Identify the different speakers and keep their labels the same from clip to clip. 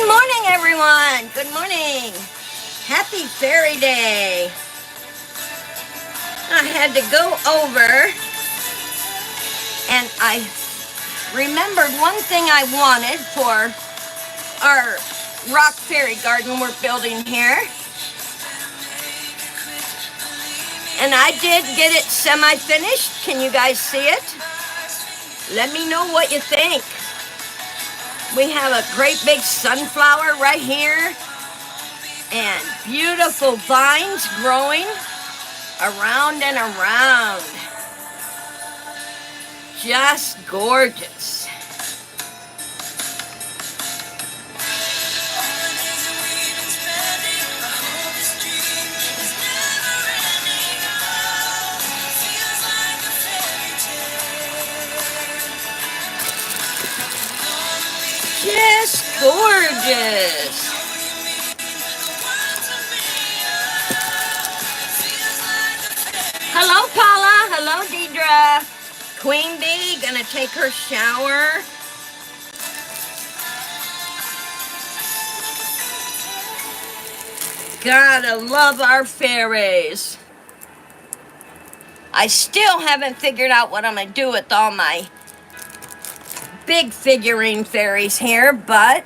Speaker 1: Good morning, everyone. Good morning. Happy Fairy Day. I had to go over and I remembered one thing I wanted for our rock fairy garden we're building here. And I did get it semi-finished. Can you guys see it? Let me know what you think. We have a great big sunflower right here and beautiful vines growing around and around. Just gorgeous. Just gorgeous. Hello, Paula. Hello, Deidre. Queen Bee, gonna take her shower. Gotta love our fairies. I still haven't figured out what I'm gonna do with all my big figurine fairies here, but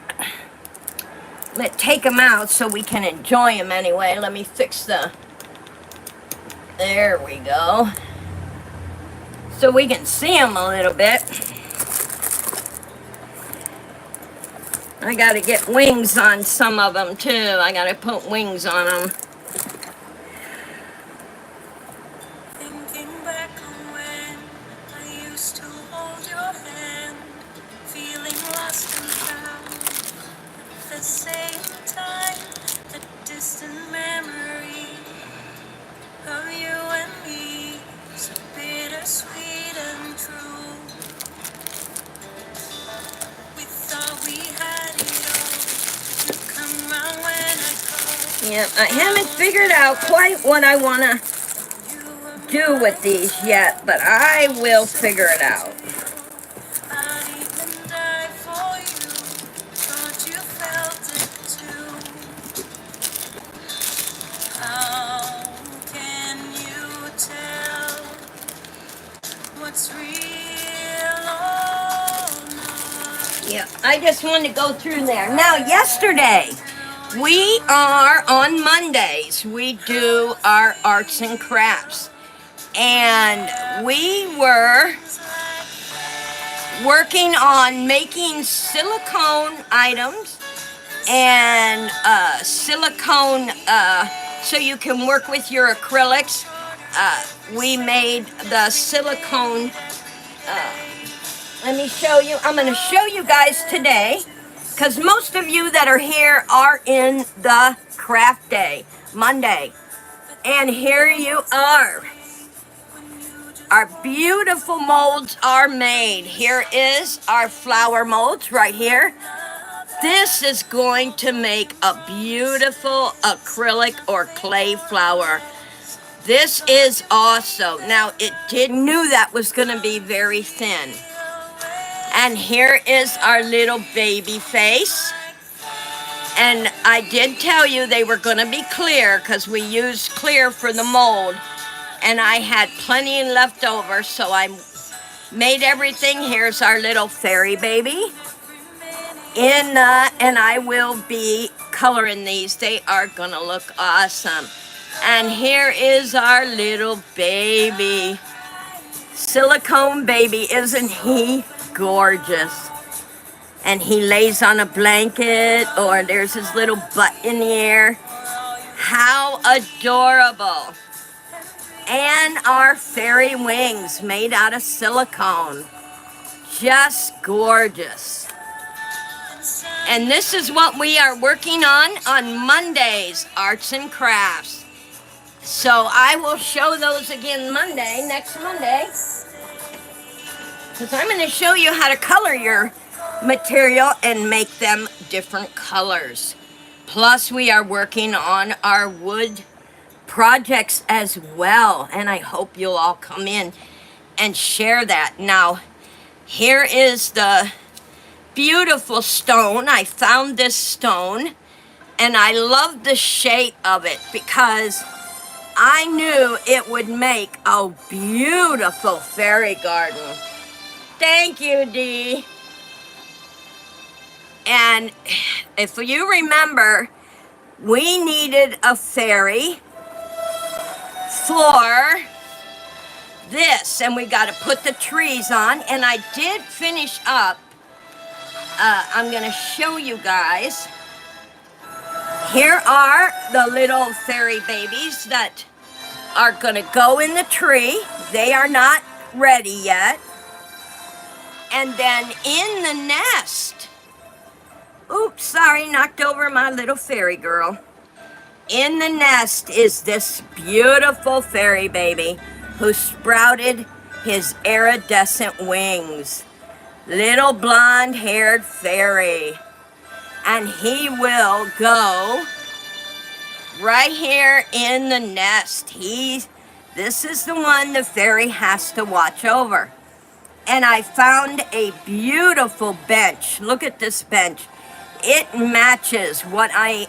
Speaker 1: let's take them out so we can enjoy them anyway. Let me fix there we go. So we can see them a little bit. I gotta get wings on some of them too. I gotta put wings on them.
Speaker 2: Thinking back on when I used to hold your hand, feeling lost and found. At the same time, the distant memory of you and me, so bittersweet and true. We thought we had it all. You come round when I call.
Speaker 1: Yeah, I haven't figured out quite what I wanna do with these yet, but I will figure it out.
Speaker 2: I'd even die for you. Thought you felt it too. How can you tell what's real or not?
Speaker 1: Yeah, I just wanted to go through there. Now, yesterday, we are on Mondays. We do our arts and crafts. And we were working on making silicone items and silicone so you can work with your acrylics. We made the silicone. Let me show you. I'm going to show you guys today because most of you that are here are in the craft day, Monday. And here you are. Our beautiful molds are made. Here is our flower molds right here. This is going to make a beautiful acrylic or clay flower. This is awesome. Now, knew that was going to be very thin. And here is our little baby face. And I did tell you they were going to be clear because we used clear for the mold. And I had plenty left over, so I made everything. Here's our little fairy baby. And I will be coloring these. They are going to look awesome. And here is our little baby. Silicone baby. Isn't he gorgeous? And he lays on a blanket, or there's his little butt in the air. How adorable. And our fairy wings made out of silicone. Just gorgeous. And this is what we are working on Mondays, arts and crafts. So I will show those again next Monday. Because I'm going to show you how to color your material and make them different colors. Plus we are working on our wood projects as well, and I hope you'll all come in and share that. Now, here is the beautiful stone. I found this stone and I love the shape of it because I knew it would make a beautiful fairy garden. Thank you, Dee. And if you remember, we needed a fairy for this, and we got to put the trees on, and I did finish up. I'm gonna show you guys. Here are the little fairy babies that are gonna go in the tree. They are not ready yet. And then in the nest, oops, sorry, knocked over my little fairy girl. In the nest is this beautiful fairy baby who sprouted his iridescent wings. Little blonde-haired fairy. And he will go right here in the nest. This is the one the fairy has to watch over. And I found a beautiful bench. Look at this bench. It matches what I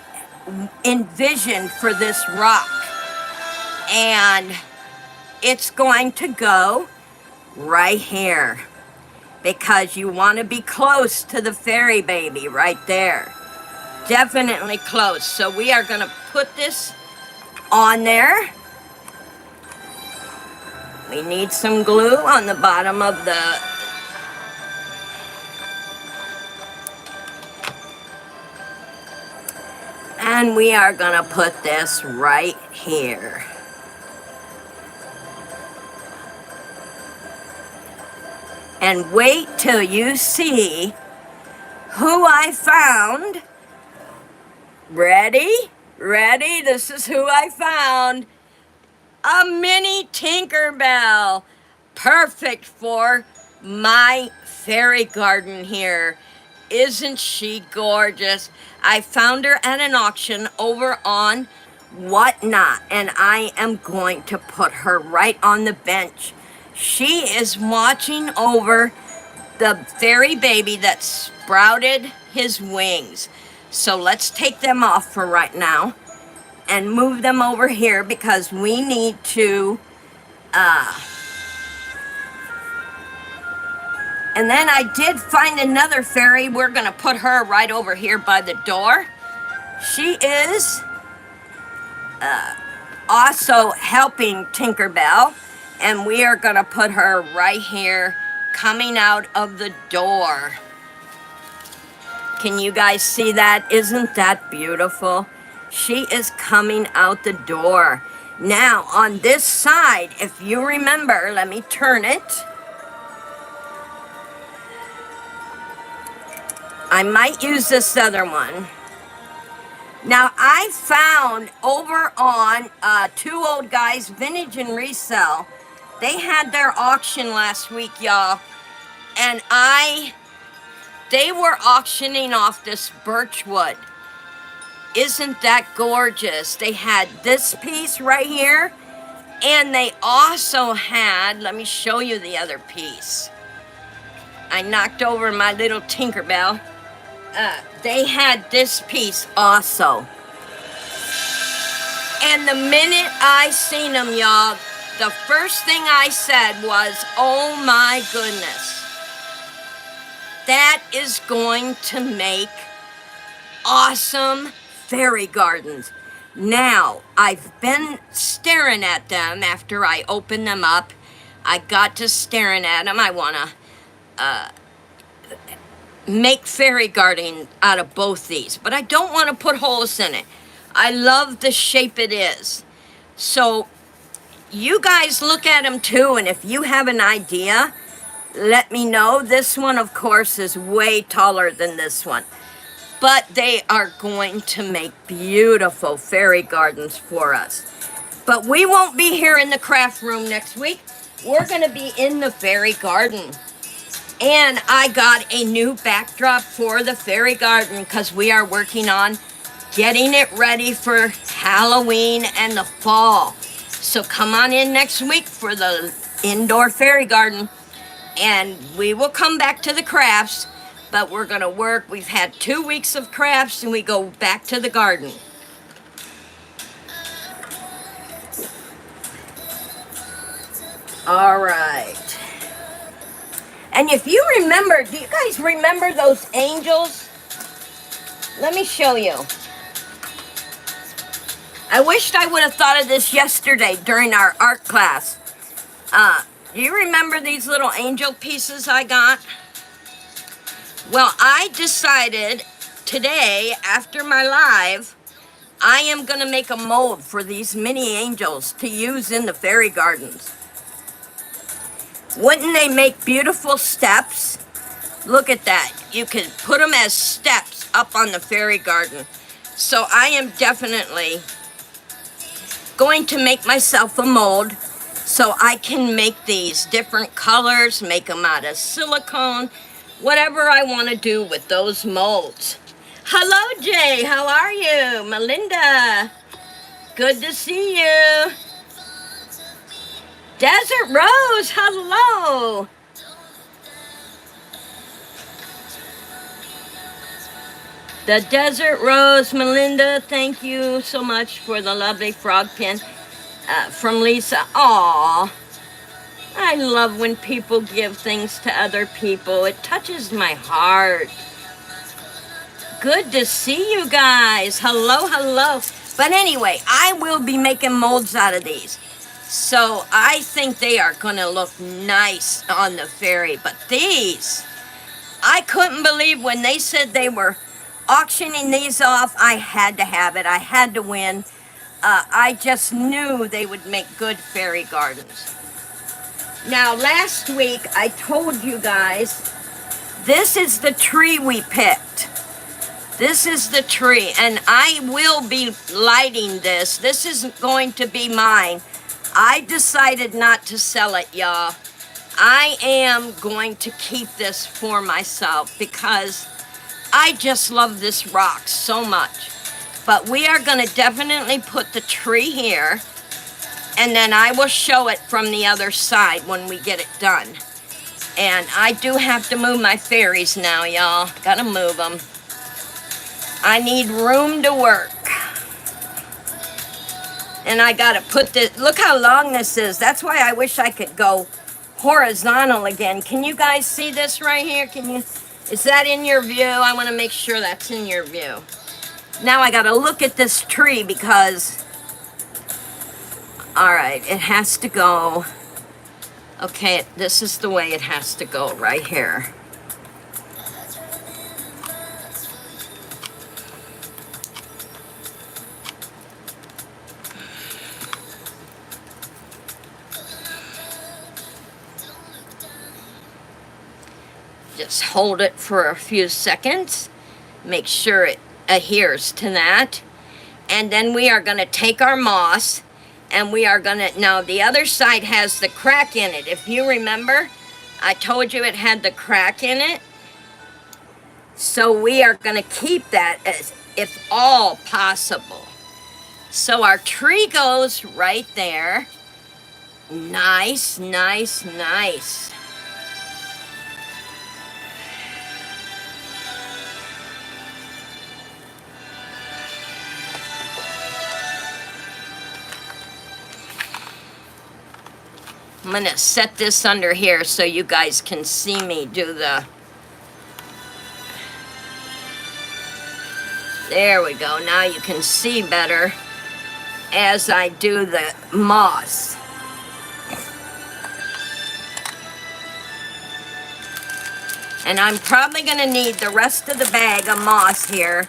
Speaker 1: envisioned for this rock. And it's going to go right here because you want to be close to the fairy baby right there. Definitely close. So we are going to put this on there. We need some glue on the bottom of the and we are going to put this right here. And wait till you see who I found. Ready? Ready? This is who I found. A mini Tinkerbell. Perfect for my fairy garden here. Isn't she gorgeous? I found her at an auction over on Whatnot, and I am going to put her right on the bench. She is watching over the fairy baby that sprouted his wings. So let's take them off for right now and move them over here because we need to, and then I did find another fairy. We're gonna put her right over here by the door. She is also helping Tinkerbell, and we are gonna put her right here coming out of the door. Can you guys see that? Isn't that beautiful? She is coming out the door. Now, on this side, if you remember, let me turn it. I might use this other one. Now, I found over on Two Old Guys Vintage and Resell, they had their auction last week, y'all, and they were auctioning off this birch wood. Isn't that gorgeous? They had this piece right here, and they also had, let me show you the other piece. I knocked over my little Tinkerbell. They had this piece also. And the minute I seen them, y'all, the first thing I said was, oh my goodness. That is going to make awesome fairy gardens. Now, I've been staring at them after I opened them up. I got to staring at them. I want to make fairy garden out of both these, but I don't want to put holes in it. I love the shape it is. So you guys look at them too, and if you have an idea, let me know. This one, of course, is way taller than this one, but they are going to make beautiful fairy gardens for us. But we won't be here in the craft room next week. We're going to be in the fairy garden. And I got a new backdrop for the fairy garden because we are working on getting it ready for Halloween and the fall. So come on in next week for the indoor fairy garden. And we will come back to the crafts. but we're gonna work. We've had 2 weeks of crafts and we go back to the garden. All right. And if you remember, do you guys remember those angels? Let me show you. I wished I would have thought of this yesterday during our art class. Do you remember these little angel pieces I got? Well, I decided today, after my live, I am going to make a mold for these mini angels to use in the fairy gardens. Wouldn't they make beautiful steps? Look at that. You can put them as steps up on the fairy garden. So I am definitely going to make myself a mold so I can make these different colors, make them out of silicone, whatever I want to do with those molds. Hello, Jay. How are you? Melinda. Good to see you. Desert Rose. Hello. The Desert Rose, Melinda, thank you so much for the lovely frog pin from Lisa. Aw, I love when people give things to other people. It touches my heart. Good to see you guys. Hello, hello. But anyway, I will be making molds out of these. So I think they are going to look nice on the fairy. But these, I couldn't believe when they said they were auctioning these off. I had to have it. I had to win. I just knew they would make good fairy gardens. Now, last week I told you guys, this is the tree we picked. This is the tree, and I will be lighting this. This is going to be mine. I decided not to sell it, y'all. I am going to keep this for myself because I just love this rock so much. But we are going to definitely put the tree here, and then I will show it from the other side when we get it done. And I do have to move my fairies now, y'all. Gotta move them. I need room to work. And I gotta put this, look how long this is. That's why I wish I could go horizontal again. Can you guys see this right here? Can you? Is that in your view? I want to make sure that's in your view. Now I got to look at this tree because, all right, it has to go. Okay, this is the way it has to go right here. Just hold it for a few seconds. Make sure it adheres to that. And then we are going to take our moss and we are going to, now the other side has the crack in it. If you remember, I told you it had the crack in it. So we are going to keep that as if all possible. So our tree goes right there. Nice, nice, nice. I'm going to set this under here so you guys can see me do the... There we go. Now you can see better as I do the moss. And I'm probably going to need the rest of the bag of moss here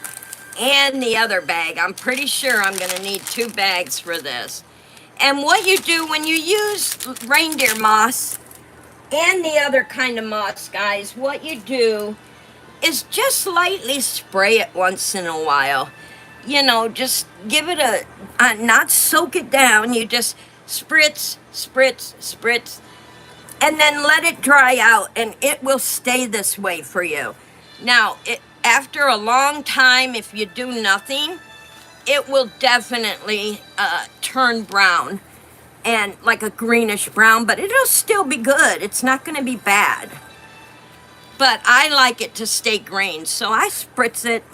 Speaker 1: and the other bag. I'm pretty sure I'm going to need 2 bags for this. And what you do when you use reindeer moss and the other kind of moss, guys, what you do is just lightly spray it once in a while. You know, just give it a not soak it down. You just spritz, spritz, spritz, and then let it dry out, and it will stay this way for you. Now, after a long time, if you do nothing, it will definitely turn brown and like a greenish brown, but it'll still be good. It's not going to be bad. but I like it to stay green, so I spritz it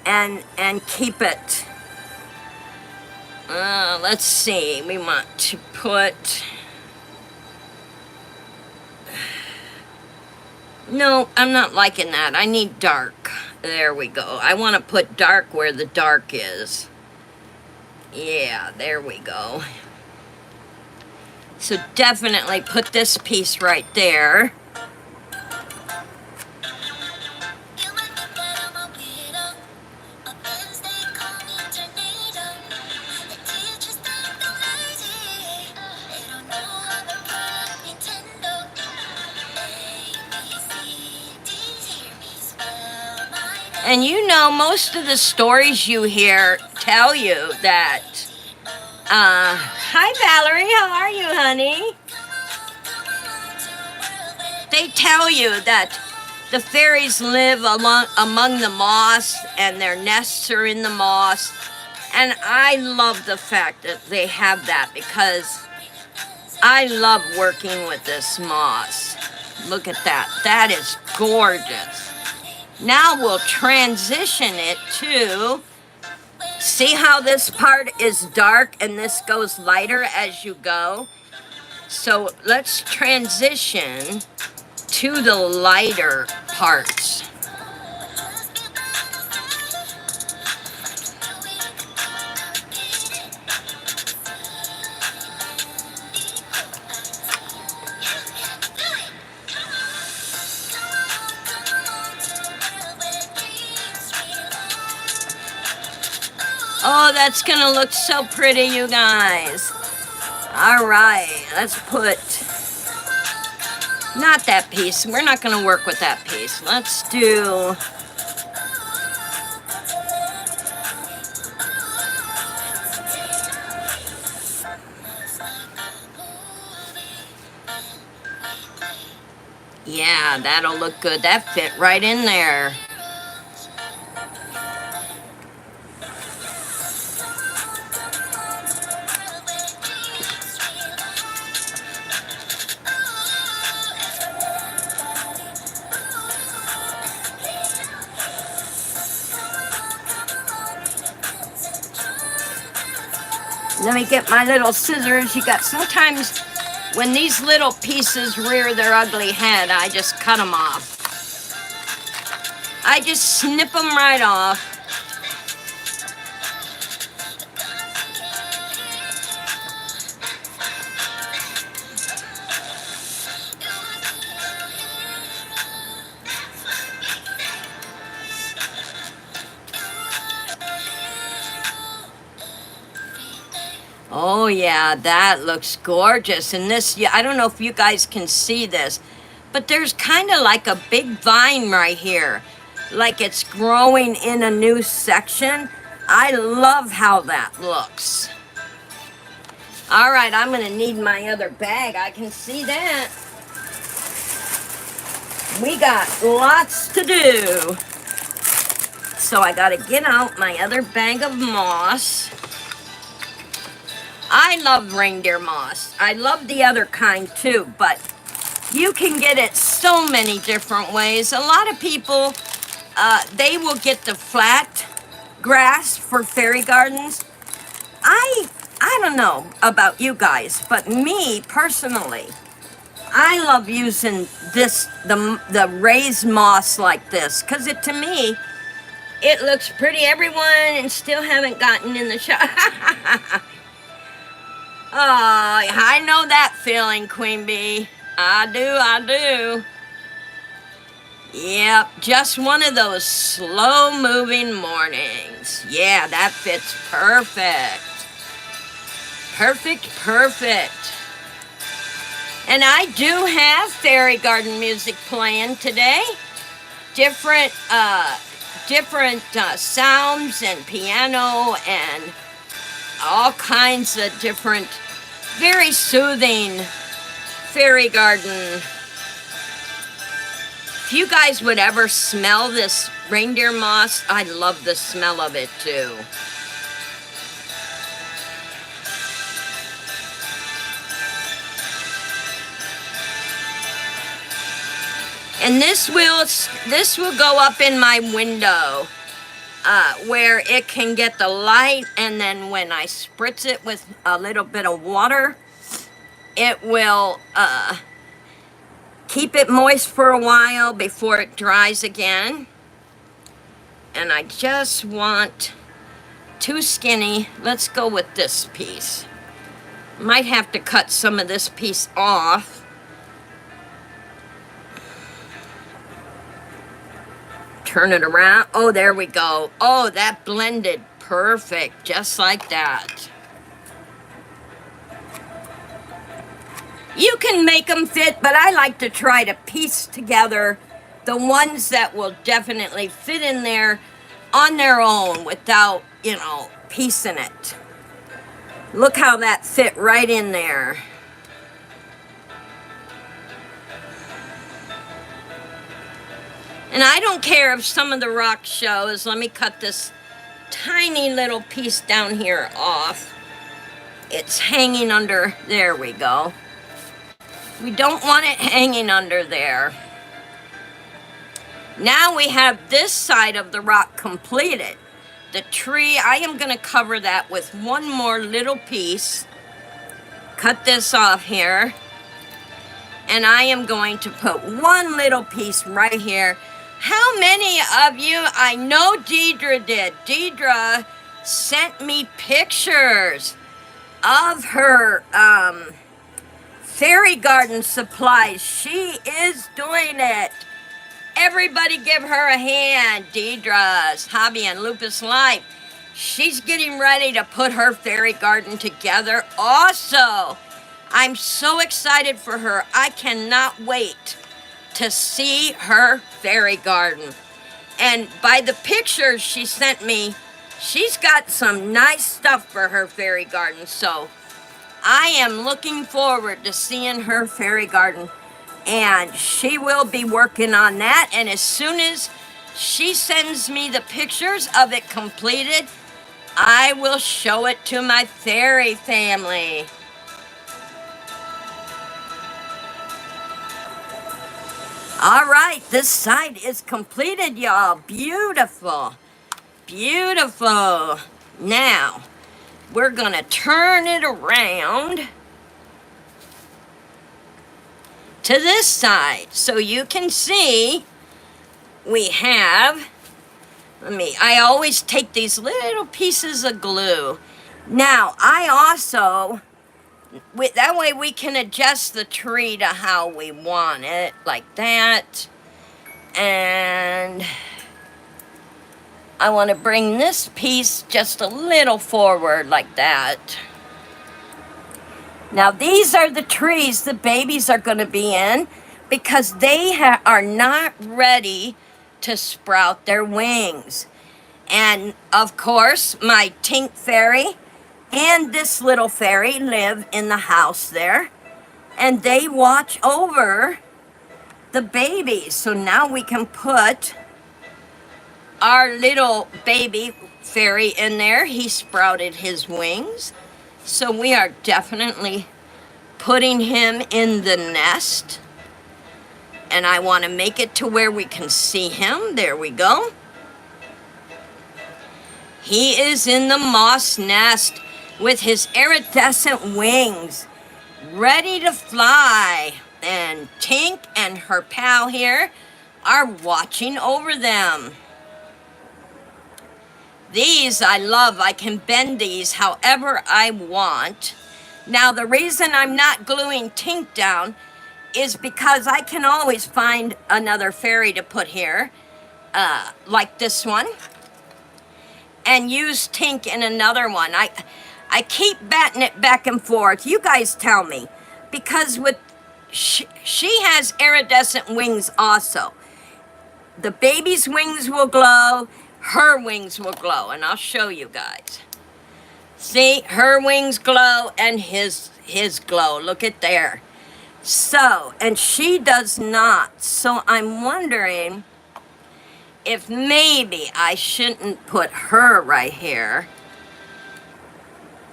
Speaker 1: and keep it. Let's see, we want to put, no, I'm not liking that. I need dark. There we go. I want to put dark where the dark is. Yeah, there we go. So definitely put this piece right there. And you know, most of the stories you hear tell you that, hi Valerie, how are you, honey? They tell you that the fairies live among the moss and their nests are in the moss. And I love the fact that they have that because I love working with this moss. Look at that. That is gorgeous. Now we'll transition it to, see how this part is dark and this goes lighter as you go? So let's transition to the lighter parts. Oh, that's gonna look so pretty, you guys. All right, let's put, not that piece. We're not gonna work with that piece. Let's do, yeah, that'll look good. That fit right in there. Let me get my little scissors. You got, sometimes when these little pieces rear their ugly head, I just cut them off. I just snip them right off. Oh yeah, that looks gorgeous. And this, yeah, I don't know if you guys can see this, but there's kind of like a big vine right here. Like it's growing in a new section. I love how that looks. All right, I'm gonna need my other bag. I can see that. We got lots to do. So I gotta get out my other bag of moss. I love reindeer moss. I love the other kind too, but you can get it so many different ways. A lot of people, they will get the flat grass for fairy gardens. I don't know about you guys, but me personally, I love using this, the raised moss like this, because it, to me, it looks pretty. Everyone and still haven't gotten in the shot. Oh, I know that feeling, Queen Bee. I do. Yep, just one of those slow-moving mornings. Yeah, that fits perfect. Perfect. And I do have fairy garden music playing today. Different sounds and piano and all kinds of different, very soothing fairy garden. If you guys would ever smell this reindeer moss, I love the smell of it too. And this will go up in my window where it can get the light, and then when I spritz it with a little bit of water, it will keep it moist for a while before it dries again. And I just want too skinny. Let's go with this piece. Might have to cut some of this piece off. Turn it around. Oh, there we go. Oh, that blended perfect, just like that. You can make them fit, but I like to try to piece together the ones that will definitely fit in there on their own without, you know, piecing it. Look how that fit right in there. And I don't care if some of the rock shows. Let me cut this tiny little piece down here off. It's hanging under, there we go. We don't want it hanging under there. Now we have this side of the rock completed. The tree, I am going to cover that with one more little piece. Cut this off here. And I am going to put one little piece right here. How many of you, I know Deidre did. Deidre sent me pictures of her fairy garden supplies. She is doing it. Everybody give her a hand. Deidre's Hobby and Lupus Life. She's getting ready to put her fairy garden together also. I'm so excited for her. I cannot wait to see her fairy garden. And by the pictures she sent me, she's got some nice stuff for her fairy garden. So I am looking forward to seeing her fairy garden. And she will be working on that. And as soon as she sends me the pictures of it completed, I will show it to my fairy family. All right, this side is completed, y'all. Beautiful. Beautiful. Now, we're gonna turn it around to this side so you can see we have, I always take these little pieces of glue. Now, I also, that way we can adjust the tree to how we want it, like that. And I want to bring this piece just a little forward like that. Now these are the trees the babies are going to be in because they are not ready to sprout their wings. And of course, my Tink fairy and this little fairy live in the house there. And they watch over the babies. So now we can put our little baby fairy in there. He sprouted his wings. So we are definitely putting him in the nest. And I want to make it to where we can see him. There we go. He is in the moss nest with his iridescent wings, ready to fly. And Tink and her pal here are watching over them. These I love. I can bend these however I want. Now the reason I'm not gluing Tink down is because I can always find another fairy to put here, like this one, and use Tink in another one. I keep batting it back and forth. You guys tell me, because with she has iridescent wings also. The baby's wings will glow. Her wings will glow, and I'll show you guys. See, her wings glow and his glow. Look at there. So, and she does not. So I'm wondering if maybe I shouldn't put her right here.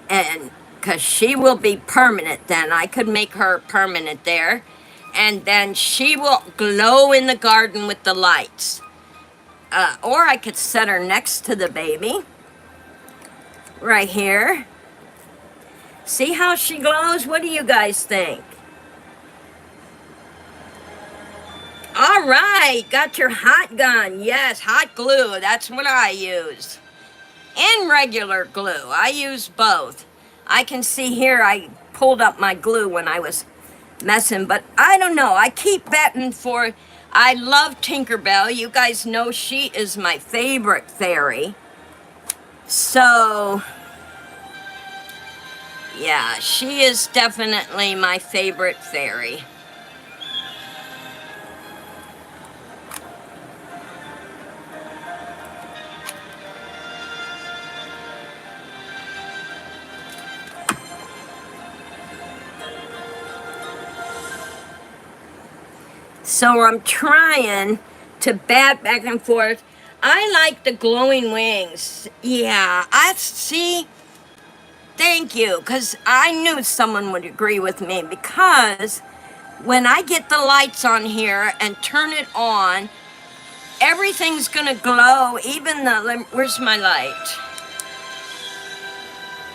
Speaker 1: And because she will be permanent then. I could make her permanent there. and then she will glow in the garden with the lights. Or I could set her next to the baby, right here. See how she glows? What do you guys think? All right, got your hot gun. Yes, hot glue, that's what I use. And regular glue, I use both. I can see here I pulled up my glue when I was messing, but I don't know, I keep betting for, I love Tinkerbell. You guys know she is my favorite fairy. So, yeah, she is definitely my favorite fairy. So I'm trying to bat back and forth. I like the glowing wings. Yeah, I see. Thank you, because I knew someone would agree with me, because when I get the lights on here and turn it on, everything's gonna glow, even the, where's my light?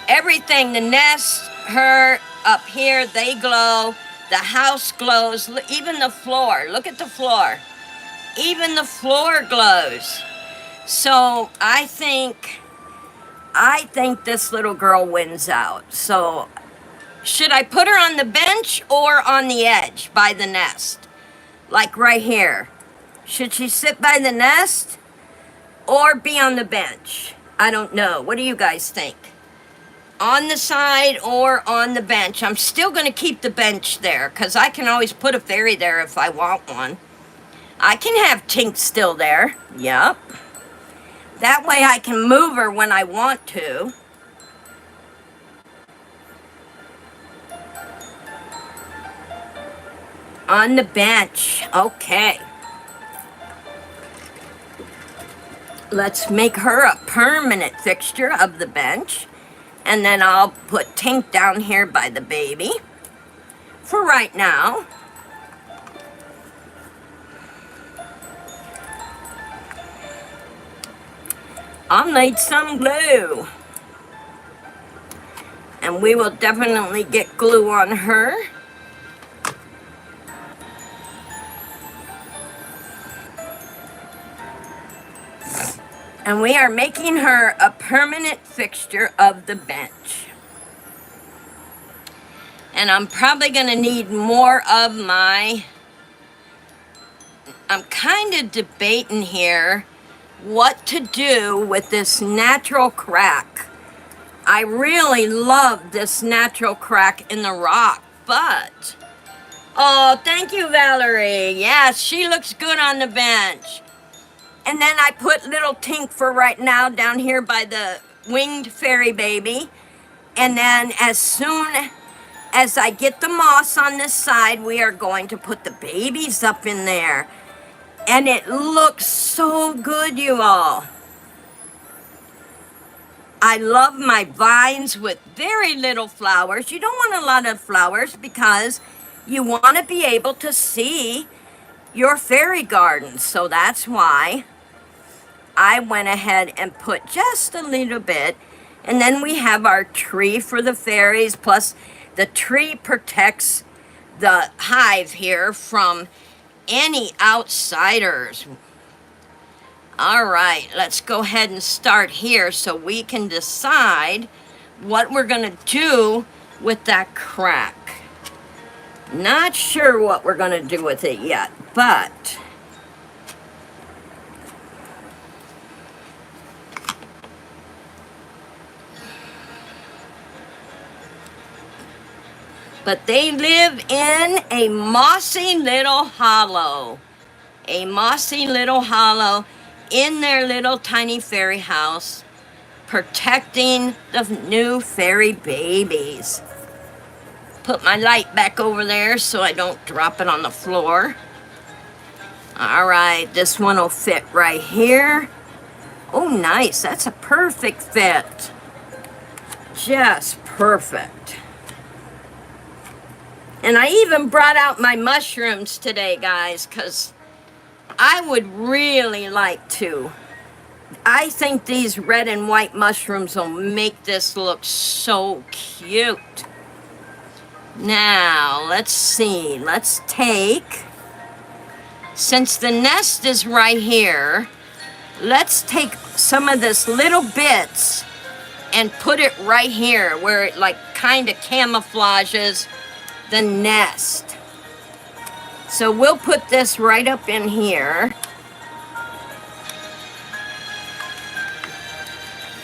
Speaker 1: Everything, the nest, her, up here, they glow. The house glows, even the floor. Look at the floor. Even the floor glows. So I think this little girl wins out. So should I put her on the bench or on the edge by the nest? Like right here. Should she sit by the nest or be on the bench? I don't know. What do you guys think? On the side or on the bench? I'm still going to keep the bench there because I can always put a fairy there if I want one. I can have Tink still there. Yep. That way I can move her when I want to. On the bench. Okay. Let's make her a permanent fixture of the bench. And then I'll put Tink down here by the baby for right now. I'll need some glue. And we will definitely get glue on her. And we are making her a permanent fixture of the bench. And I'm probably going to need more of my... I'm kind of debating here what to do with this natural crack. I really love this natural crack in the rock, but... Oh, thank you, Valerie. Yes, she looks good on the bench. And then I put little Tink for right now down here by the winged fairy baby. And then as soon as I get the moss on this side, we are going to put the babies up in there. And it looks so good, you all. I love my vines with very little flowers. You don't want a lot of flowers because you want to be able to see your fairy garden. So that's why I went ahead and put just a little bit. And then we have our tree for the fairies, plus the tree protects the hive here from any outsiders. All right, let's go ahead and start here so we can decide what we're gonna do with that crack. Not sure what we're gonna do with it yet, but they live in a mossy little hollow. A mossy little hollow in their little tiny fairy house, protecting the new fairy babies. Put my light back over there so I don't drop it on the floor. All right, this one will fit right here. Oh, nice, that's a perfect fit. Just perfect. And I even brought out my mushrooms today, guys, because I would really like to. I think these red and white mushrooms will make this look so cute. Now, let's see. Let's take, since the nest is right here, let's take some of this little bits and put it right here where it like kind of camouflages the nest. So we'll put this right up in here.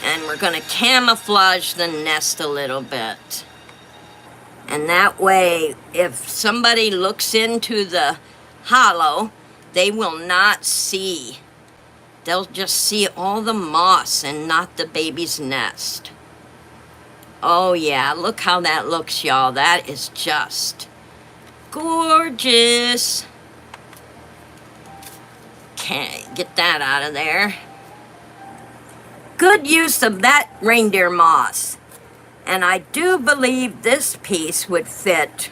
Speaker 1: And we're going to camouflage the nest a little bit. And that way, if somebody looks into the hollow, they will not see. They'll just see all the moss and not the baby's nest. Oh yeah, look how that looks, y'all. That is just gorgeous. Okay, get that out of there. Good use of that reindeer moss. And I do believe this piece would fit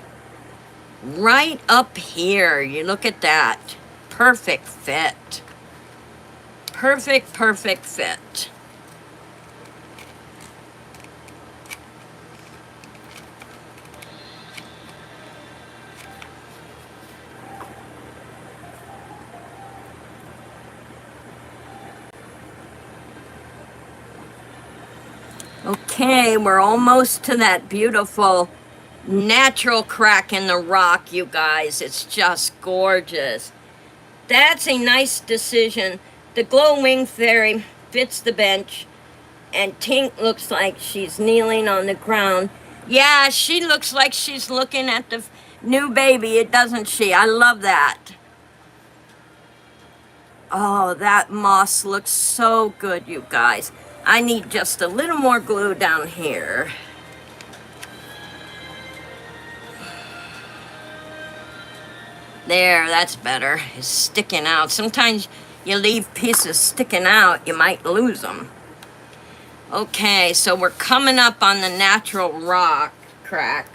Speaker 1: right up here. You look at that. Perfect fit. Perfect, perfect fit. Okay, we're almost to that beautiful natural crack in the rock, you guys. It's just gorgeous. That's a nice decision. The glow-wing fairy fits the bench, and Tink looks like she's kneeling on the ground. Yeah, she looks like she's looking at the new baby, doesn't she? I love that. Oh, that moss looks so good, you guys. I need just a little more glue down here. There, that's better. It's sticking out. Sometimes you leave pieces sticking out, you might lose them. Okay, so we're coming up on the natural rock crack.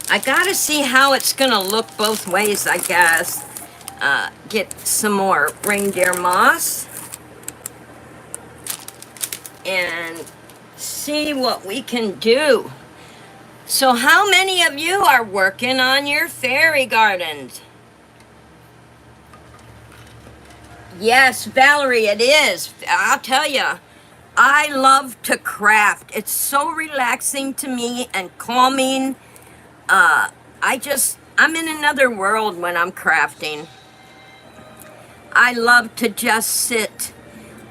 Speaker 1: I gotta see how it's gonna look both ways, I guess. Get some more reindeer moss and see what we can do. So how many of you are working on your fairy gardens? Yes, Valerie, it is. I'll tell you, I love to craft. It's so relaxing to me and calming. I'm in another world when I'm crafting. I love to just sit.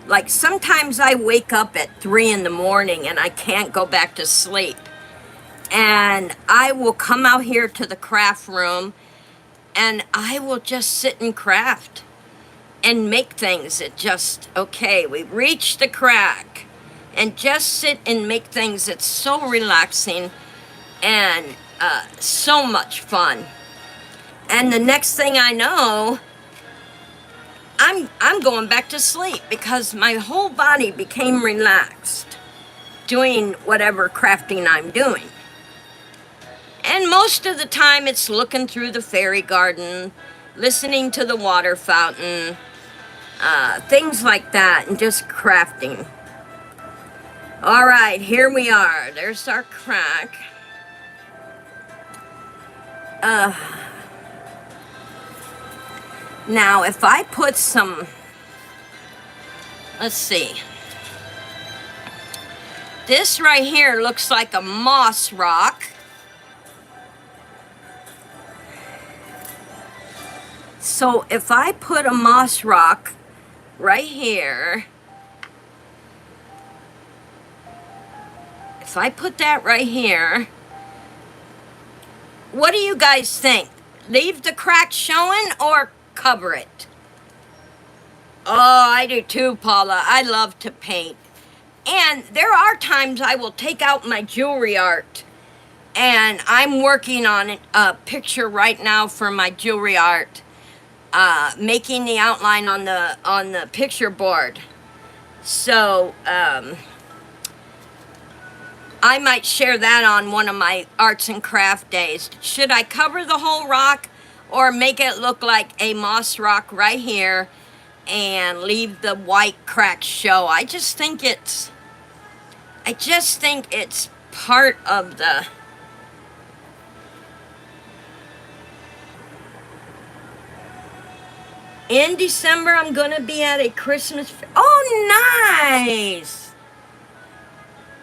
Speaker 1: Like sometimes I wake up at 3 in the morning and I can't go back to sleep. And I will come out here to the craft room and I will just sit and craft and make things. It just, okay, we reached the crack and just sit and make things. It's so relaxing and so much fun. And the next thing I know, I'm going back to sleep because my whole body became relaxed doing whatever crafting I'm doing. And most of the time it's looking through the fairy garden, listening to the water fountain, things like that, and just crafting. All right, here we are. There's our crack. Now, if I put some, let's see. This right here looks like a moss rock. So if I put a moss rock right here, if I put that right here, what do you guys think? Leave the crack showing or cover it? Oh, I do too, Paula. I love to paint. And there are times I will take out my jewelry art. And I'm working on a picture right now for my jewelry art. Making the outline on the picture board. So, I might share that on one of my arts and craft days. Should I cover the whole rock or make it look like a moss rock right here and leave the white cracks show? I just think it's part of the... In December, I'm gonna be at a Christmas fair. Oh, nice!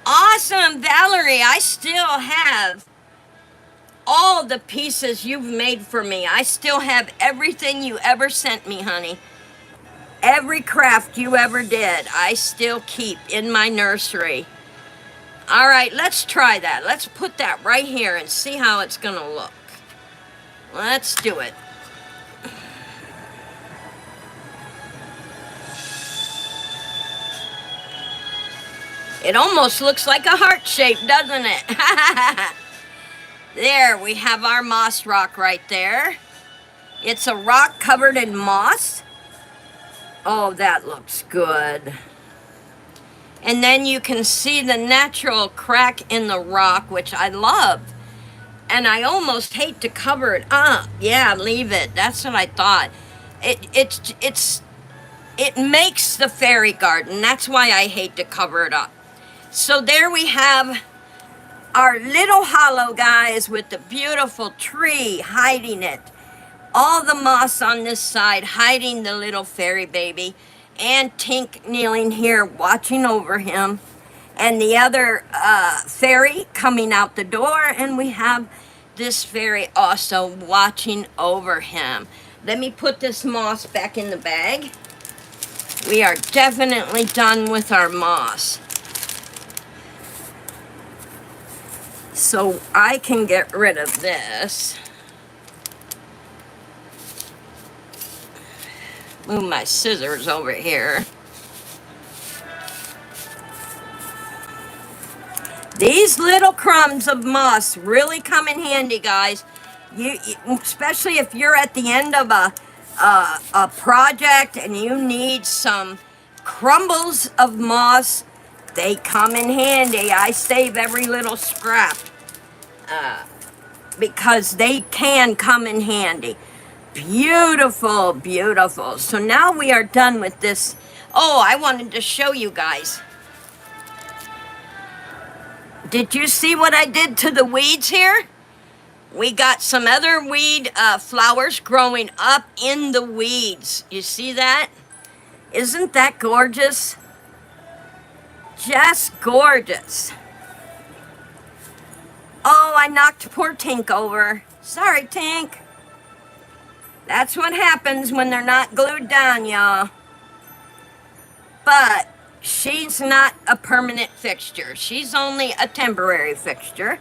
Speaker 1: Awesome, Valerie. I still have all the pieces you've made for me. I still have everything you ever sent me, honey. Every craft you ever did, I still keep in my nursery. All right, let's try that. Let's put that right here and see how it's gonna look. Let's do it. It almost looks like a heart shape, doesn't it? There, we have our moss rock right there. It's a rock covered in moss. Oh, that looks good. And then you can see the natural crack in the rock, which I love. And I almost hate to cover it up. Yeah, leave it. That's what I thought. It makes the fairy garden. That's why I hate to cover it up. So there we have our little hollow, guys, with the beautiful tree hiding it. All the moss on this side hiding the little fairy baby. And Tink kneeling here watching over him. And the other fairy coming out the door. And we have this fairy also watching over him. Let me put this moss back in the bag. We are definitely done with our moss. So I can get rid of this. Move my scissors over here. These little crumbs of moss really come in handy, guys. Especially if you're at the end of a project and you need some crumbles of moss, they come in handy. I save every little scrap because they can come in handy. Beautiful, beautiful. So now we are done with this. Oh, I wanted to show you guys. Did you see what I did to the weeds here? We got some other weed flowers growing up in the weeds. You see that? Isn't that gorgeous? Just gorgeous. Oh, I knocked poor Tink over. Sorry, Tink. That's what happens when they're not glued down, y'all. But she's not a permanent fixture. She's only a temporary fixture.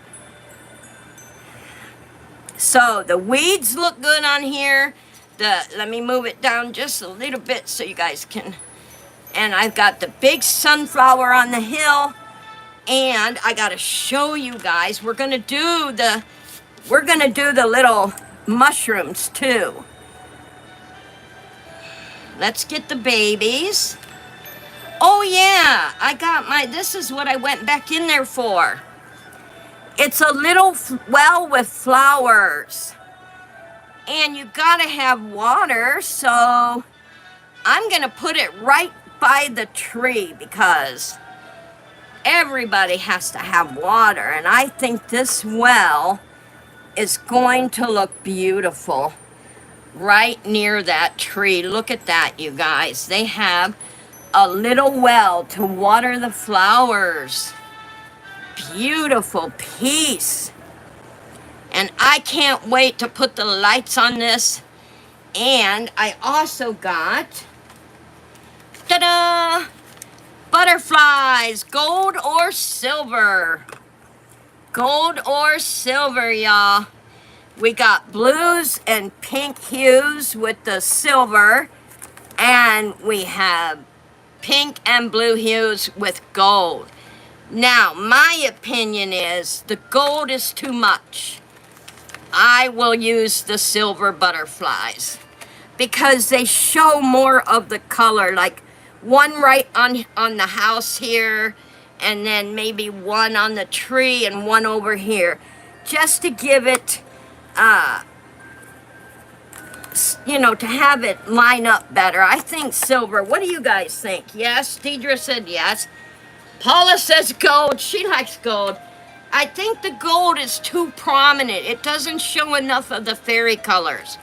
Speaker 1: So the weeds look good on here. Let me move it down just a little bit so you guys can. And I've got the big sunflower on the hill. And I gotta show you guys. We're gonna do the little mushrooms too. Let's get the babies. Oh yeah, I got this is what I went back in there for. It's a little well with flowers. And you gotta have water, so I'm gonna put it right by the tree because everybody has to have water. And I think this well is going to look beautiful right near that tree. Look at that, you guys. They have a little well to water the flowers. Beautiful piece. And I can't wait to put the lights on this. And I also got, ta-da, butterflies, gold or silver. Gold or silver, y'all. We got blues and pink hues with the silver. And we have pink and blue hues with gold. Now, my opinion is the gold is too much. I will use the silver butterflies because they show more of the color, like one right on the house here, and then maybe one on the tree and one over here, just to give it, you know, to have it line up better. I think silver. What do you guys think? Yes, Deidre said yes. Paula says gold. She likes gold. I think the gold is too prominent. It doesn't show enough of the fairy colors.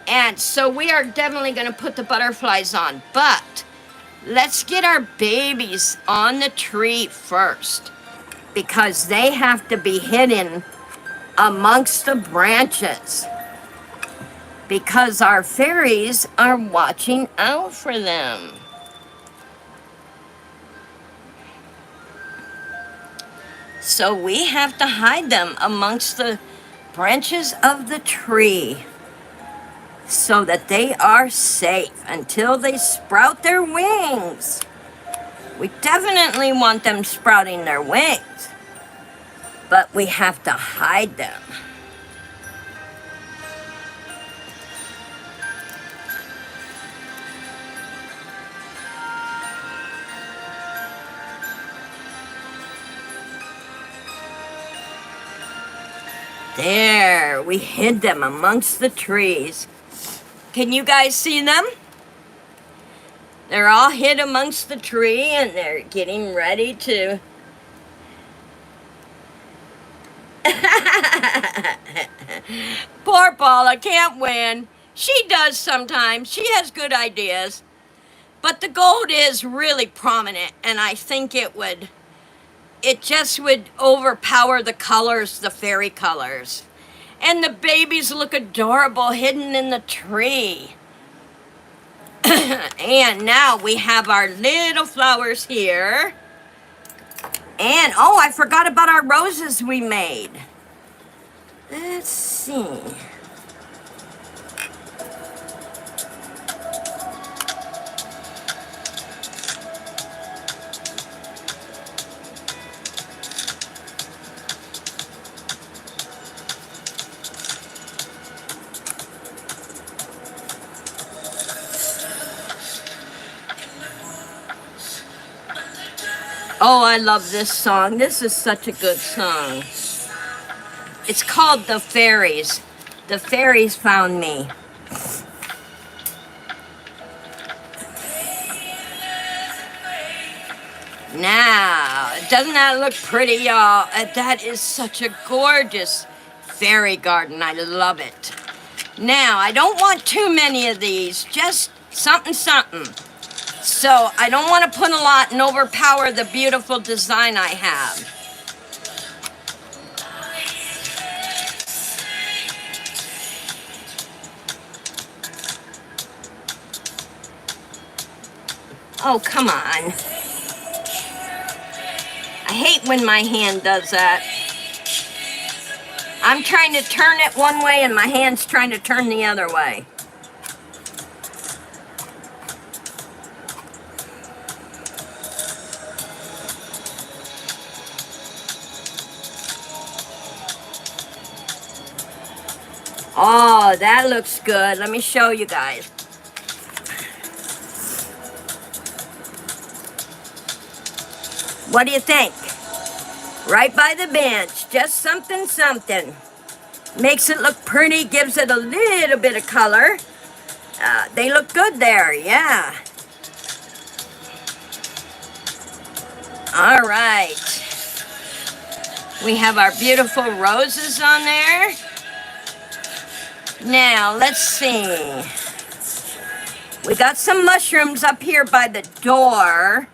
Speaker 1: And so we are definitely going to put the butterflies on. But let's get our babies on the tree first, because they have to be hidden amongst the branches, because our fairies are watching out for them. So we have to hide them amongst the branches of the tree so that they are safe until they sprout their wings. We definitely want them sprouting their wings, but we have to hide them. There, we hid them amongst the trees. Can you guys see them? They're all hid amongst the tree and they're getting ready to... Poor Paula can't win. She does sometimes. She has good ideas. But the gold is really prominent, and I think it just would overpower the colors, the fairy colors. And the babies look adorable hidden in the tree. And now we have our little flowers here. And, oh, I forgot about our roses we made. Let's see. Oh, I love this song. This is such a good song. It's called The Fairies. The Fairies Found Me. Now, doesn't that look pretty, y'all? That is such a gorgeous fairy garden. I love it. Now, I don't want too many of these. Just something, something. So I don't want to put a lot and overpower the beautiful design I have. Oh, come on. I hate when my hand does that. I'm trying to turn it one way and my hand's trying to turn the other way. Oh, that looks good. Let me show you guys. What do you think? Right by the bench. Just something, something. Makes it look pretty, gives it a little bit of color. They look good there, yeah. All right. We have our beautiful roses on there. Now, let's see. We got some mushrooms up here by the door.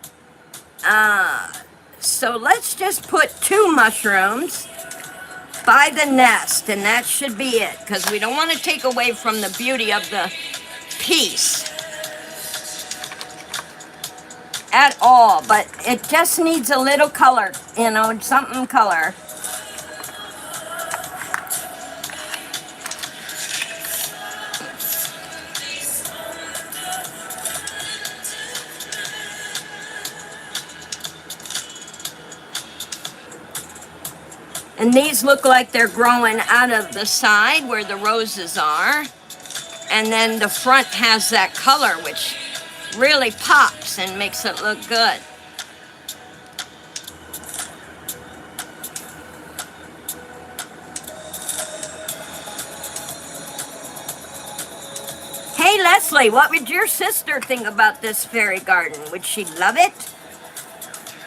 Speaker 1: So let's just put 2 mushrooms by the nest, and that should be it, because we don't want to take away from the beauty of the piece at all, but it just needs a little color, you know, something color. And these look like they're growing out of the side where the roses are. And then the front has that color, which really pops and makes it look good. Seriously, what would your sister think about this fairy garden? Would she love it?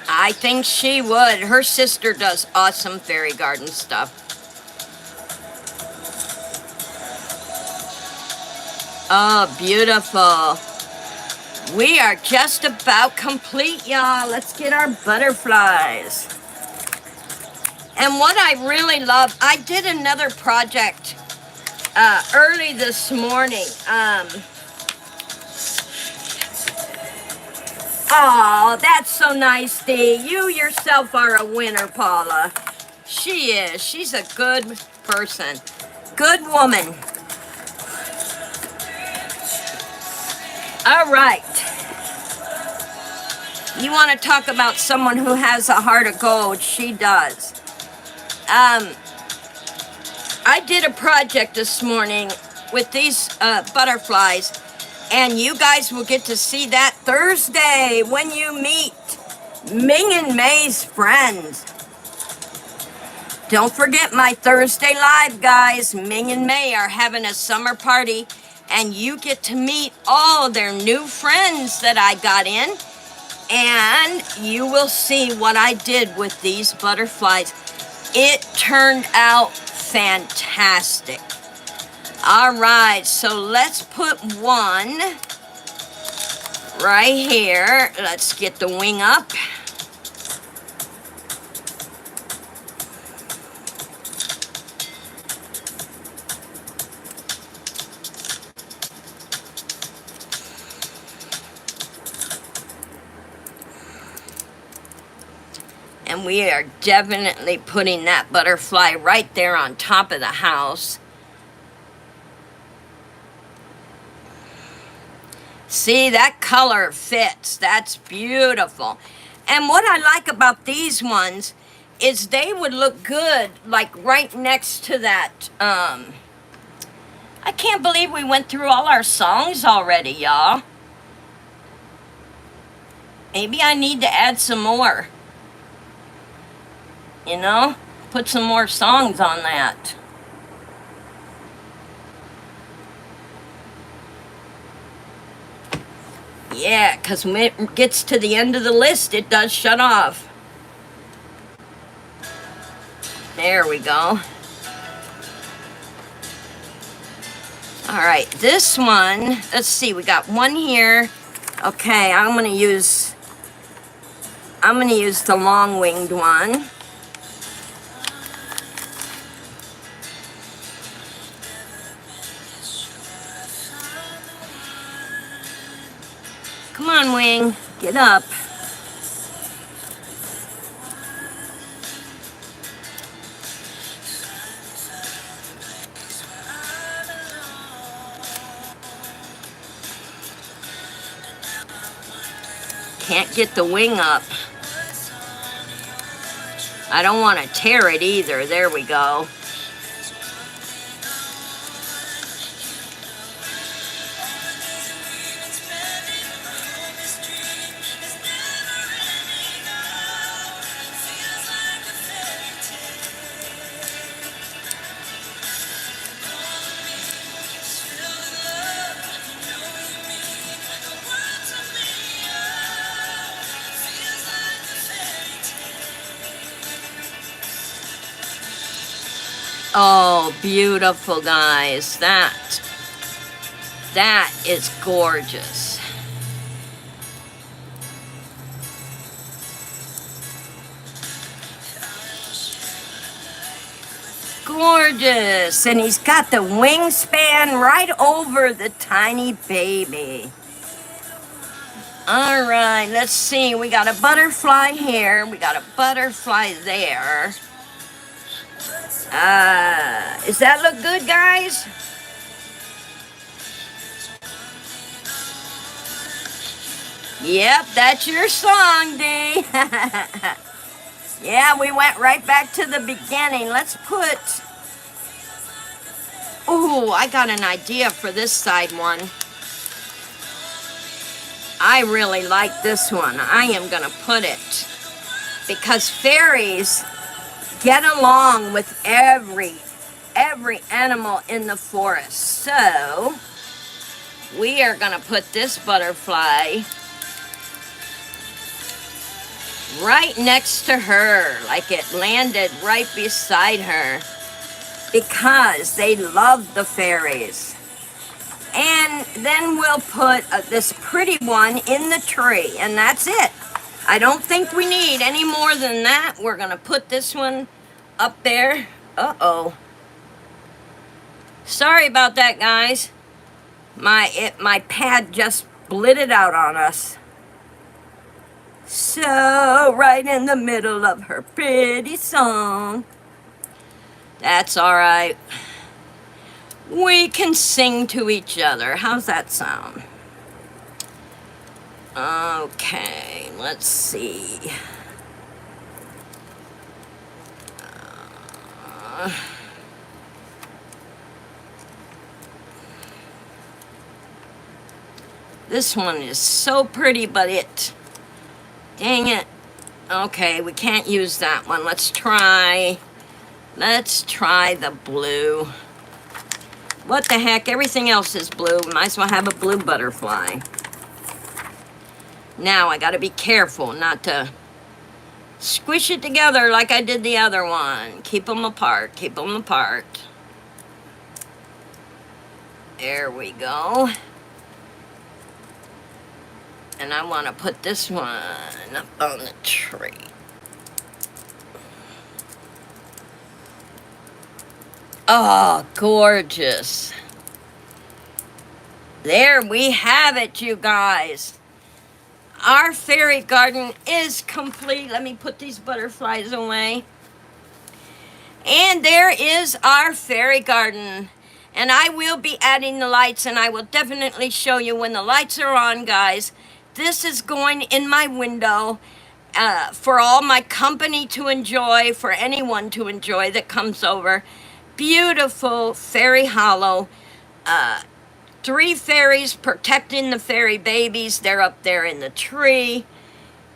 Speaker 1: I think she would. Her sister does awesome fairy garden stuff. Oh, beautiful. We are just about complete, y'all. Let's get our butterflies. And what I really love, I did another project early this morning. Oh, that's so nice, Dee. You yourself are a winner, Paula. She is. She's a good person. Good woman. All right. You want to talk about someone who has a heart of gold? She does. I did a project this morning with these butterflies, and you guys will get to see that Thursday when you meet Ming and May's friends. Don't forget my Thursday live, guys. Ming and May are having a summer party, and you get to meet all their new friends that I got in, and you will see what I did with these butterflies. It turned out fantastic. All right, so let's put one right here. Let's get the wing up. And we are definitely putting that butterfly right there on top of the house. See, that color fits. That's beautiful. And what I like about these ones is they would look good like right next to that. I can't believe we went through all our songs already, y'all. Maybe I need to add some more. You know, put some more songs on that. Yeah, because when it gets to the end of the list, it does shut off. There we go. All right, this one, let's see, we got one here. Okay, I'm gonna use the long-winged one. Come on, wing, get up. Can't get the wing up. I don't want to tear it either. There we go. Oh, beautiful, guys. That is gorgeous. Gorgeous. And he's got the wingspan right over the tiny baby. All right, let's see. We got a butterfly here. We got a butterfly there. Does that look good, guys? Yep, that's your song, Dee. Yeah, we went right back to the beginning. Let's put... Ooh, I got an idea for this side one. I really like this one. I am going to put it because fairies get along with every animal in the forest. So we are gonna put this butterfly right next to her, like it landed right beside her, because they love the fairies. And then we'll put this pretty one in the tree, and that's it. I don't think we need any more than that. We're gonna put this one up there. Uh-oh. Sorry about that, guys. My pad just split it out on us. So, right in the middle of her pretty song. That's all right. We can sing to each other. How's that sound? Okay, let's see. This one is so pretty, but dang it. Okay, we can't use that one. Let's try the blue. What the heck, everything else is blue. Might as well have a blue butterfly. Now I gotta be careful not to squish it together like I did the other one. Keep them apart, keep them apart. There we go. And I want to put this one up on the tree. Oh, gorgeous. There we have it, you guys. Our fairy garden is complete. Let me put these butterflies away. And there is our fairy garden. And I will be adding the lights, and I will definitely show you when the lights are on, guys. This is going in my window for all my company to enjoy, for anyone to enjoy that comes over. Beautiful fairy hollow. 3 fairies protecting the fairy babies. They're up there in the tree.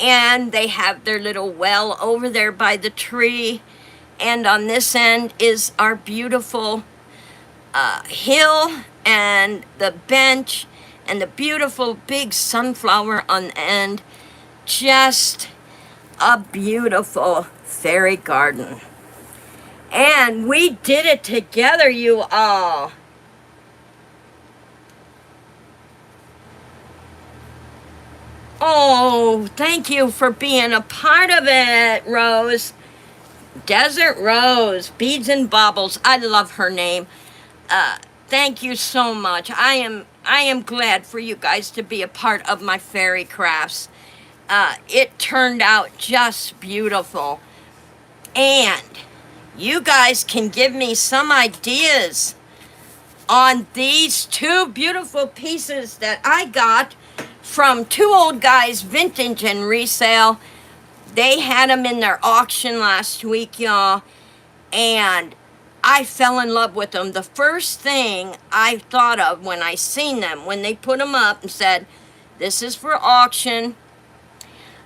Speaker 1: And they have their little well over there by the tree. And on this end is our beautiful hill and the bench and the beautiful big sunflower on the end. Just a beautiful fairy garden. And we did it together, you all. Oh, thank you for being a part of it, Rose. Desert Rose, Beads and Baubles. I love her name. Thank you so much. I am glad for you guys to be a part of my fairy crafts. It turned out just beautiful. And you guys can give me some ideas on these 2 beautiful pieces that I got from 2 old guys, vintage and resale. They had them in their auction last week, y'all. And I fell in love with them. The first thing I thought of when I seen them, when they put them up and said, this is for auction.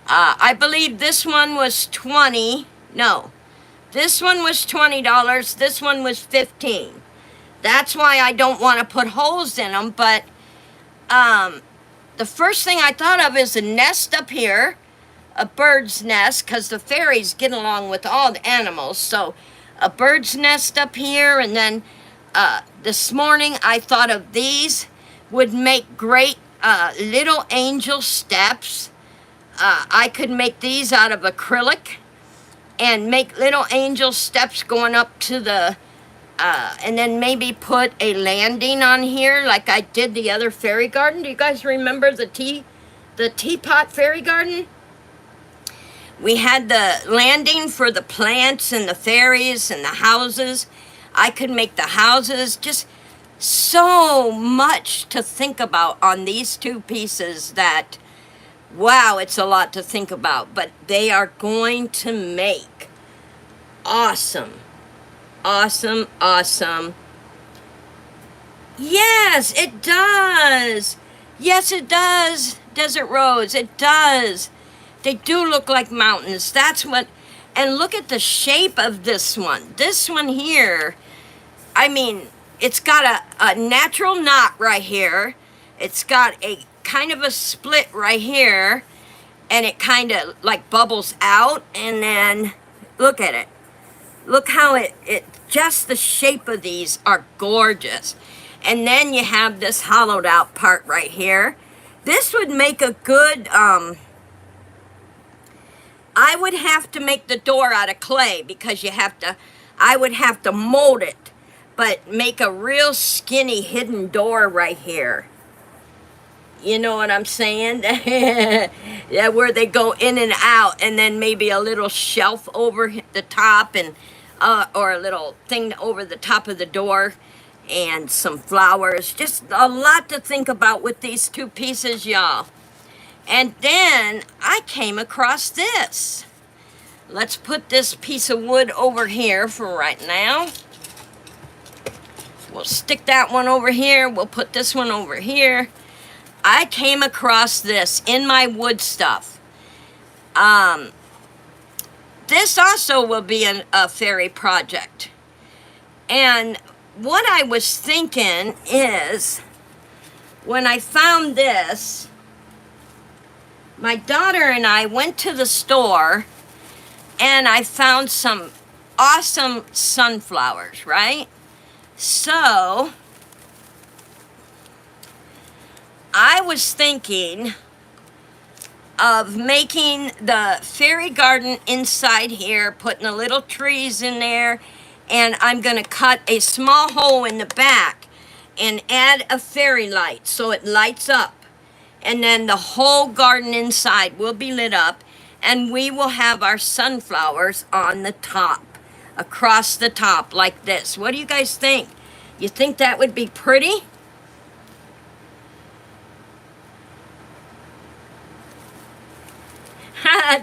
Speaker 1: I believe this one was $20. No, this one was $20. This one was $15. That's why I don't want to put holes in them. But the first thing I thought of is a nest up here, a bird's nest, because the fairies get along with all the animals. So a bird's nest up here, and then this morning I thought of these would make great little angel steps. I could make these out of acrylic and make little angel steps going up to the, and then maybe put a landing on here like I did the other fairy garden. Do you guys remember the teapot fairy garden? We had the landing for the plants and the fairies and the houses. I could make the houses. Just so much to think about on these 2 pieces that, wow, it's a lot to think about. But they are going to make awesome, awesome, awesome. Yes, it does. Yes, it does, Desert Rose. It does. They do look like mountains. That's what, and look at the shape of this one. This one here, I mean, it's got a natural knot right here. It's got a kind of a split right here, and it kind of like bubbles out, and then look at it. Look how it just the shape of these are gorgeous. And then you have this hollowed out part right here. This would make a good, I would have to make the door out of clay because I would have to mold it, but make a real skinny hidden door right here. You know what I'm saying? Yeah, where they go in and out, and then maybe a little shelf over the top, and or a little thing over the top of the door, and some flowers. Just a lot to think about with these two pieces, y'all. And then I came across this. Let's put this piece of wood over here for right now. We'll stick that one over here. We'll put this one over here. I came across this in my wood stuff. This also will be a fairy project. And what I was thinking is, when I found this, my daughter and I went to the store and I found some awesome sunflowers, right? So I was thinking of making the fairy garden inside here, putting the little trees in there, and I'm going to cut a small hole in the back and add a fairy light so it lights up. And then the whole garden inside will be lit up, and we will have our sunflowers on the top, across the top like this. What do you guys think? You think that would be pretty?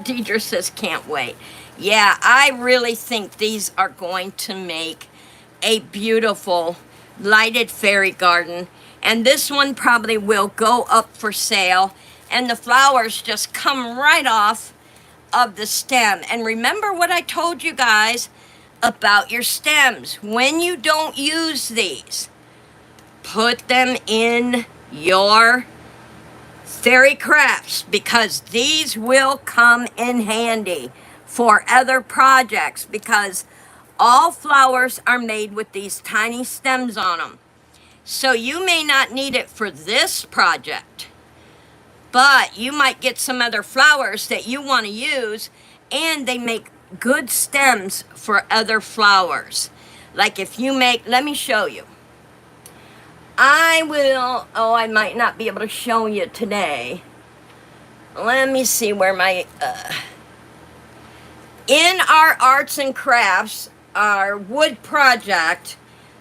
Speaker 1: Deidre says, can't wait. Yeah, I really think these are going to make a beautiful lighted fairy garden. And this one probably will go up for sale. And the flowers just come right off of the stem. And remember what I told you guys about your stems. When you don't use these, put them in your fairy crafts, because these will come in handy for other projects, because all flowers are made with these tiny stems on them. So you may not need it for this project, but you might get some other flowers that you want to use, and they make good stems for other flowers. Like if you make, let me show you. I might not be able to show you today. Let me see where my, in our arts and crafts, our wood project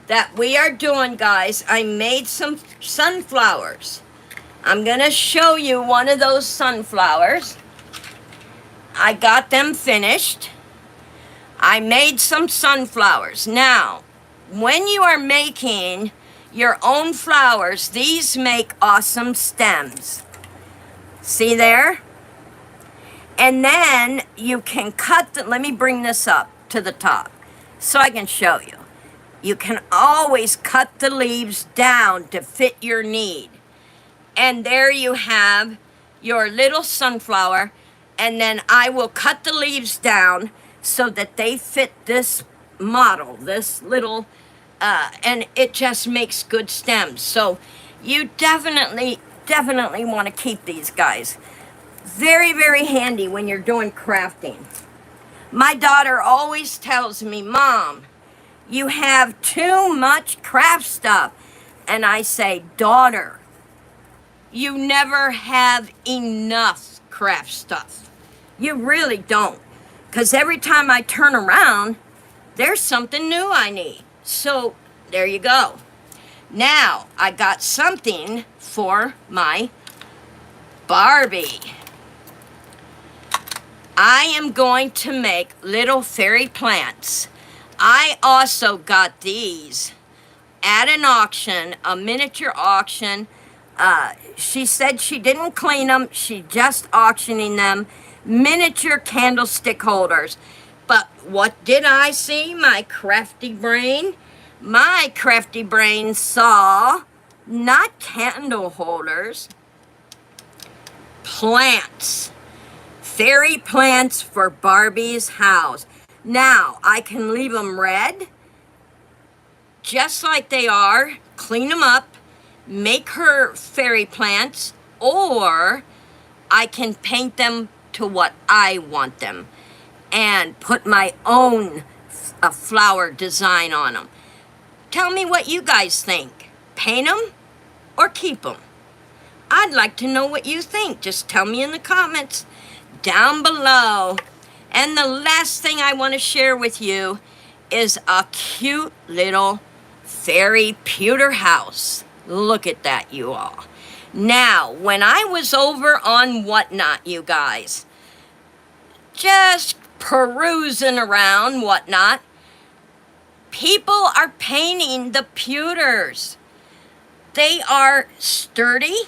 Speaker 1: that we are doing, guys, I made some sunflowers. I'm going to show you one of those sunflowers. I got them finished. I made some sunflowers. Now, when you are making your own flowers, these make awesome stems. See there? And then you can cut let me bring this up to the top so I can show you. You can always cut the leaves down to fit your need. And there you have your little sunflower, and then I will cut the leaves down so that they fit this model, this little and it just makes good stems. So you definitely want to keep these, guys. Very, very handy when you're doing crafting. My daughter always tells me, Mom, you have too much craft stuff. And I say, daughter, you never have enough craft stuff. You really don't. Because every time I turn around, there's something new I need. So there you go. Now I got something for my Barbie. I am going to make little fairy plants. I also got these at an auction, a miniature auction. She said she didn't clean them. She just auctioning them. Miniature candlestick holders. But what did I see? My crafty brain saw not candle holders, plants. Fairy plants for Barbie's house. Now, I can leave them red, just like they are, clean them up, make her fairy plants, or I can paint them to what I want them and put my own flower design on them. Tell me what you guys think. Paint them or keep them? I'd like to know what you think. Just tell me in the comments down below. And the last thing I want to share with you is a cute little fairy pewter house. Look at that, you all. Now, when I was over on Whatnot, you guys, just perusing around Whatnot, people are painting the pewters. They are sturdy,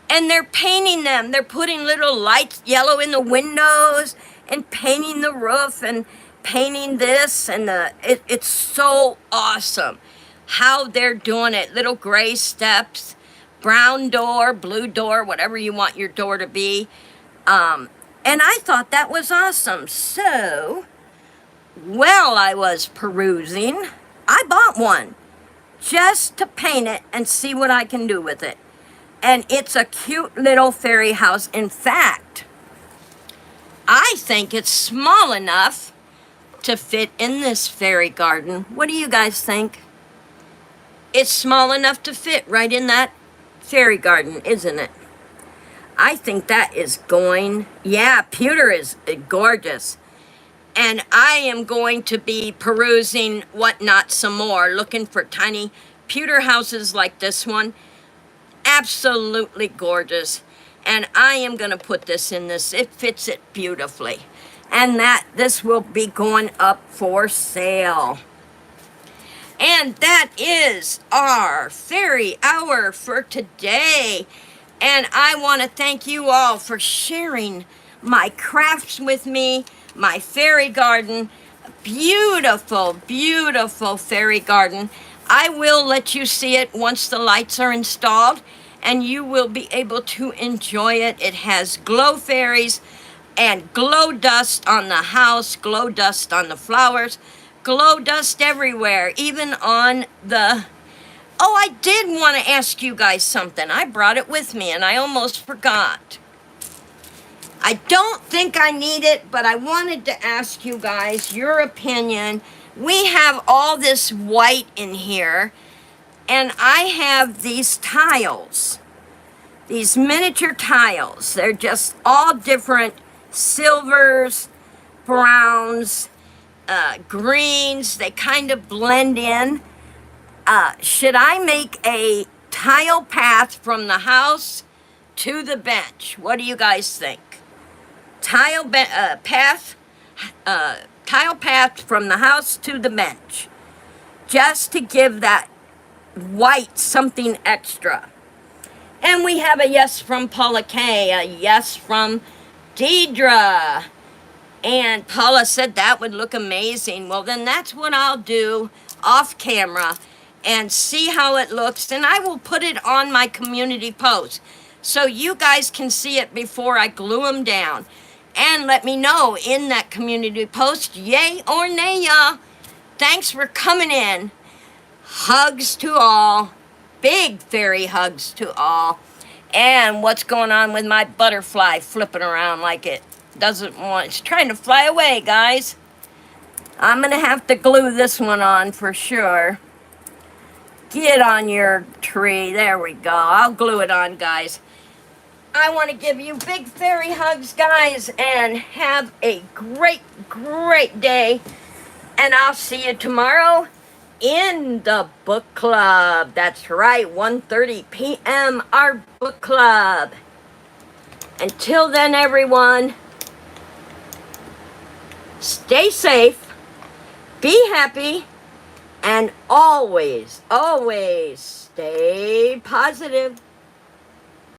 Speaker 1: and they're painting them. They're putting little lights, yellow in the windows, and painting the roof, and painting this, and it's so awesome how they're doing it. Little gray steps, brown door, blue door, whatever you want your door to be. And I thought that was awesome. So, while I was perusing, I bought one just to paint it and see what I can do with it. And it's a cute little fairy house. In fact, I think it's small enough to fit in this fairy garden. What do you guys think? It's small enough to fit right in that fairy garden, isn't it? I think that is going, yeah, pewter is gorgeous. And I am going to be perusing Whatnot some more, looking for tiny pewter houses like this one. Absolutely gorgeous. And I am going to put this in this. It fits it beautifully. And this will be going up for sale. And that is our fairy hour for today. And I want to thank you all for sharing my crafts with me, my fairy garden. Beautiful, beautiful fairy garden. I will let you see it once the lights are installed, and you will be able to enjoy it. It has glow fairies and glow dust on the house, glow dust on the flowers, glow dust everywhere, even on the... Oh, I did want to ask you guys something. I brought it with me and I almost forgot. I don't think I need it, but I wanted to ask you guys your opinion. We have all this white in here, and I have these tiles, these miniature tiles. They're just all different silvers, browns, greens. They kind of blend in. Should I make a tile path from the house to the bench? What do you guys think? Tile path from the house to the bench, just to give that white something extra. And we have a yes from Paula K, a yes from Deidre. And Paula said that would look amazing. Well, then that's what I'll do off camera and see how it looks. And I will put it on my community post so you guys can see it before I glue them down. And let me know in that community post, yay or nay, y'all. Thanks for coming in. Hugs to all. Big fairy hugs to all. And what's going on with my butterfly flipping around like it doesn't want... It's trying to fly away, guys. I'm going to have to glue this one on for sure. Get on your tree. There we go. I'll glue it on, guys. I want to give you big fairy hugs, guys, and have a great, great day. And I'll see you tomorrow in the book club. That's right, 1:30 p.m., our book club. Until then, everyone, stay safe, be happy, and always, always stay positive.